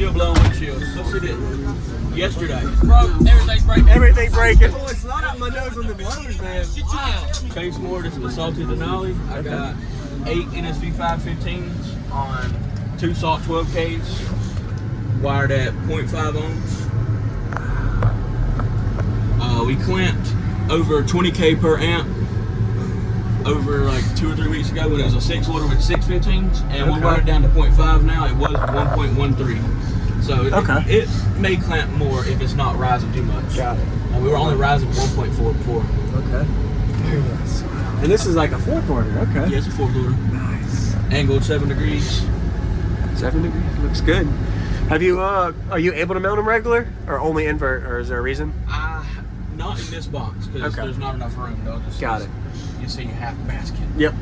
still blowing windshields. Let's see it. Yesterday. Bro, everything's breaking. Everything breaking. Oh, it's not out my nose on the blowers, man. Wow. Chainz more, this is the salty Denali. I got 8 NSV 515s on 2 salt 12Ks, wired at 0.5 ohms. We clamped over 20K per amp over like 2 or 3 weeks ago when it was a 6 liter with 6 15s, and we wired it down to 0.5 now. It was 1.13. So it may clamp more if it's not rising too much. Got it. We were only rising 1.4 before. Okay. Very nice. And this is like a 4th order. Okay. Yeah, it's a 4th order. Nice. Angled 7 degrees. 7 degrees. Looks good. Have you? Are you able to mount them regular, or only invert, or is there a reason? Not in this box because there's not enough room. Got it. You see, you have the basket. Yep.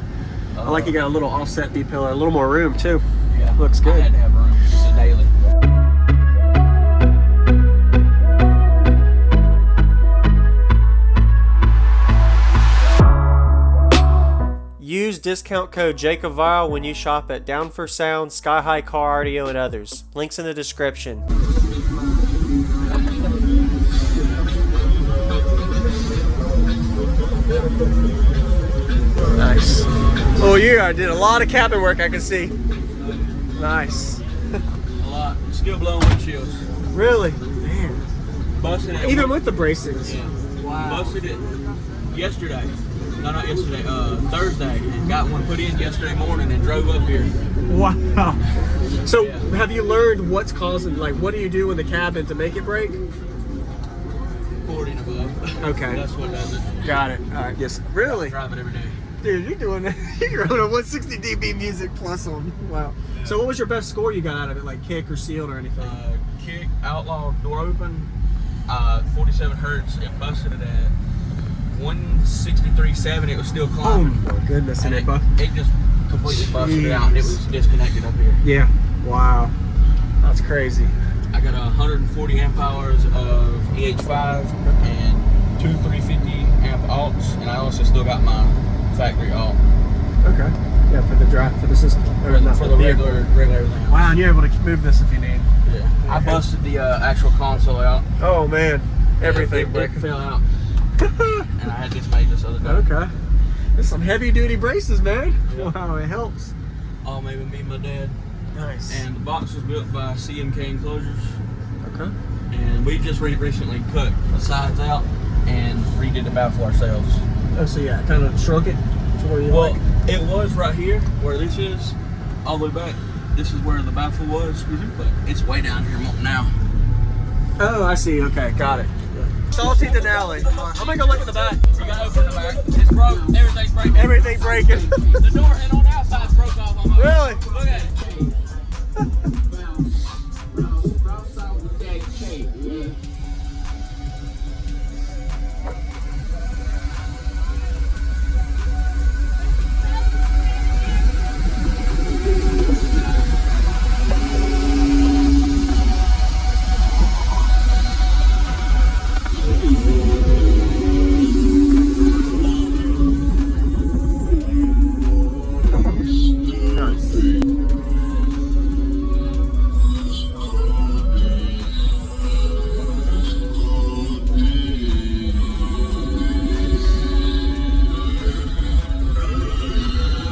I like you got a little offset B pillar, a little more room too. Yeah. Looks good. I had to have room. It's a daily. Use discount code JacobViral when you shop at Down for Sound, SkyHigh Car Audio, and others. Links in the description. Nice. Oh, yeah, I did a lot of cabin work, I can see. Nice. A lot. Still blowing windshields. Really? Man. Busted it. Even with the bracings. Yeah. Wow. Busted it yesterday. No, not yesterday. Thursday. And got one put in yesterday morning and drove up here. Wow. So, have you learned what's causing, like, what do you do in the cabin to make it break? 40 and above. Okay. That's what does it. Got it. All right. Yes. Really? I drive it every day. Dude, you're doing that. You're running a 160 dB music plus on. Wow. Yeah. So what was your best score you got out of it, like kick or sealed or anything? Kick, outlaw, door open, 47 hertz. It busted it at 163.7. It was still climbing. Oh my goodness. And it just completely busted it out, and it was disconnected up here. Yeah. Wow. That's crazy. I got 140 amp hours of EH5 and 2 350 amp alts, and I also still got my factory alt. Okay. Yeah, for the drive, for the system. Or not for the regular everything. Wow, and you're able to move this if you need. Yeah. I busted the actual console out. Oh man, everything it fell out. And I had this made this other day. Okay. There's some heavy duty braces, man. Yeah. Wow, it helps. All made with me and my dad. Nice. And the box was built by CMK Enclosures. Okay. And we just recently cut the sides out and redid the baffle ourselves. Oh, so yeah, kind of shrunk it to where you like. It was right here where this is, all the way back. This is where the baffle was, but it's way down here now. Oh, I see. Okay, got it. Yeah. Salty Denali. I'm gonna go look at the back. You gotta open the back. It's broke. Everything's breaking. Everything breaking. The door and on the outside's broke off almost. Really? Look at it.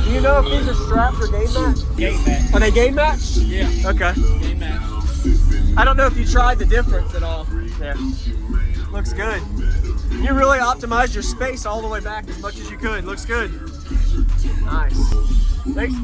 Do you know if these are straps or game matched? Game match. Are they game matched? Yeah. Okay. Game match. I don't know if you tried the difference at all. Yeah. Looks good. You really optimized your space all the way back as much as you could. Looks good. Nice. Thanks.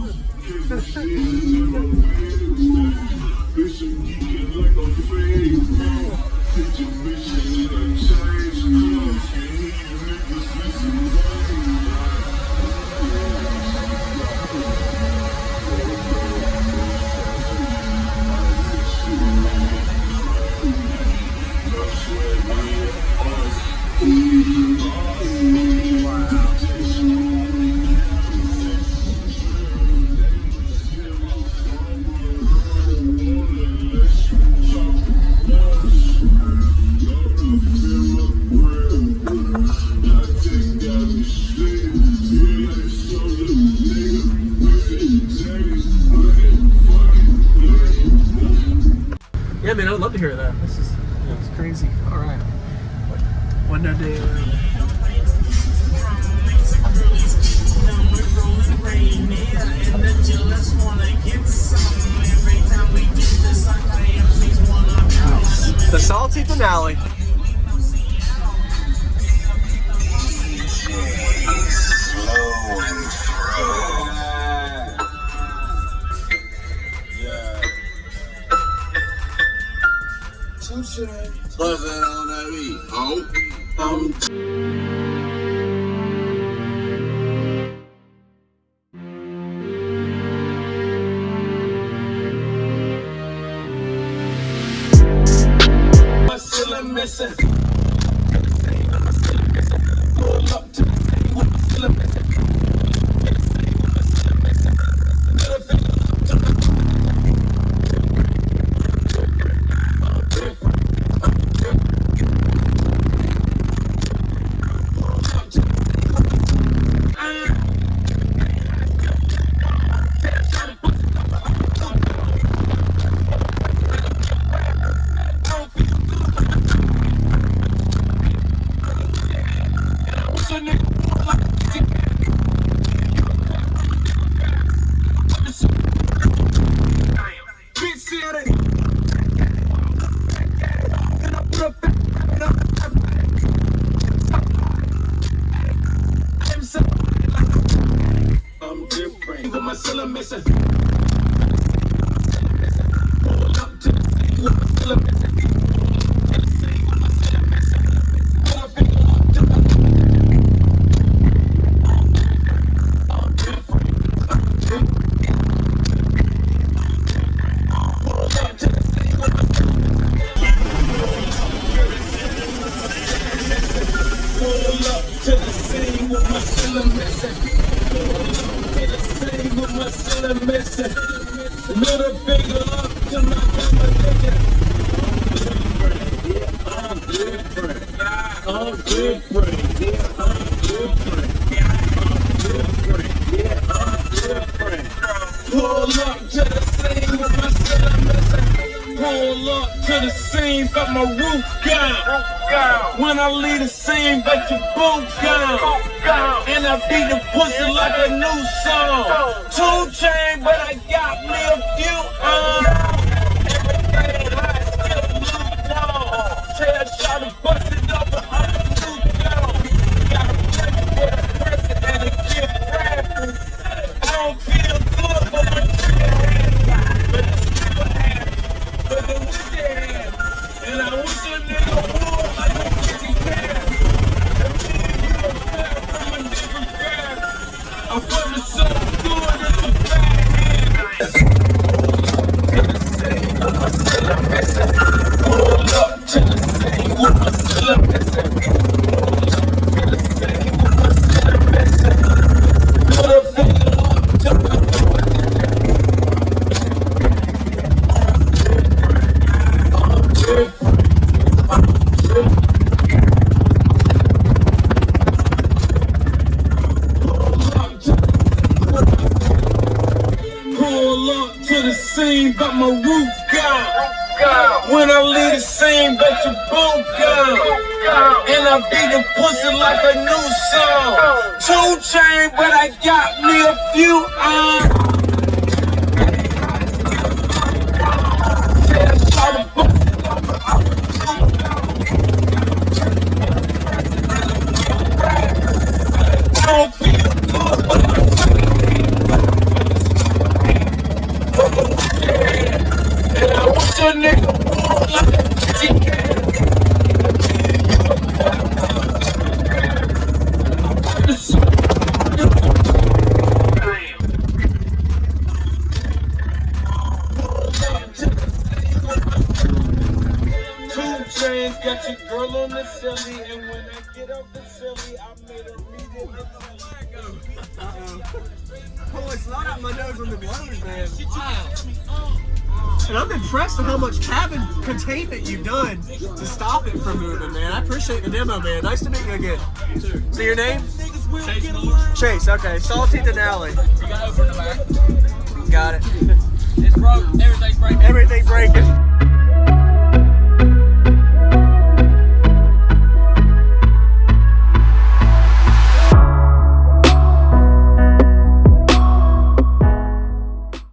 Yeah, man, I would love to hear that. This is it's crazy. All right. One no day. The salty Denali. Buzz it on that beat. Missing. Pull up to I'm different, but my still missing. Pull up to the still missing. Little finger up to my competition. I'm different. I'm different. I'm different. I'm different. Pull up to the scene with my cylinder missing. Pull up to the scene, but my roof gone. When I leave the scene, but your boot gone. And I beat the pussy like a new song. 2 chain, but I got me a few everything hot, still lukewarm. Tail shot and bust it up, but I'm lukewarm. Got a pleasure for the present and a gift rapping. I don't feel good, but my trigger happy. But it's still happy. But I wish it had. And I wish a nigga would like a kitty cat. From a different graph. I feel it so good, it's a bad hand. Pull up to the scene with my still missing. Put a finger up to my but my roof gone. When I leave the scene, bet your boot gone. And I beat the pussy like a new song. 2 chain, but I got me a few got your girl on the silly, and when I get off the silly, I made her immediately. Holy, it's not out my nose on the blows, man. Wow. And I'm impressed with how much cabin containment you've done to stop it from moving, man. I appreciate the demo, man. Nice to meet you again. You too. So your name? Chase. Chase, okay. Salty Denali. You got over the back. Got it. It's broke. Everything's breaking. Everything breaking.